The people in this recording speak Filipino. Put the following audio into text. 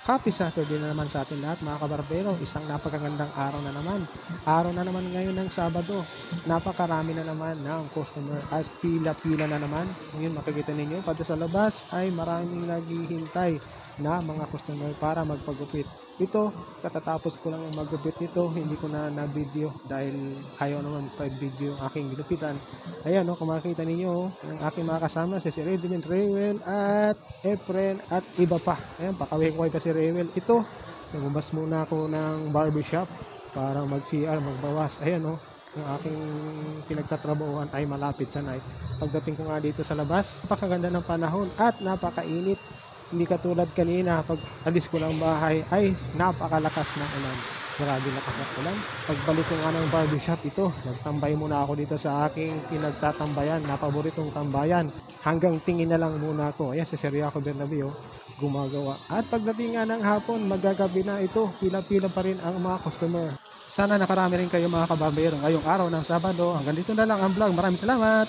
Happy Saturday na naman sa atin lahat mga kabarbero. Isang napakagandang araw na naman. Araw na naman ngayon ng Sabado. Napakarami na naman ng customer at pila-pila na naman. Ngayon makikita ninyo pati sa labas ay maraming naghihintay na mga customer para magpagupit. Ito, katatapos ko lang maggupit nito, hindi ko na video dahil ayaw naman pag-video ang aking ginupitan. Ayan kung makikita ninyo ang aking mga kasama si Redmond Rewel at Efren at iba pa. Ayan, pakawin ko kasi Rewel. Ito, nagubas muna ako ng barbershop para mag-CR, magbawas. Ayan ang aking pinagtatrabahuan ay malapit sa night. Pagdating ko nga dito sa labas, napakaganda ng panahon at napakainit. Hindi katulad kanina, pag alis ko ng bahay ay napakalakas ng ulan. Grabe lakas ng ulan. Pagbalik ko nga ng barbershop ito, nagtambay muna ako dito sa aking pinagtatambayan, na paboritong tambayan. Hanggang tingin na lang muna ako. Ayan, si Seriaco Bernabeo gumagawa. At pagdating nga ng hapon, magagabi na ito, pila-pila pa rin ang mga customer. Sana nakarami rin kayo mga kabarbero ngayong araw ng Sabado. Hanggang dito na lang ang vlog. Maraming salamat!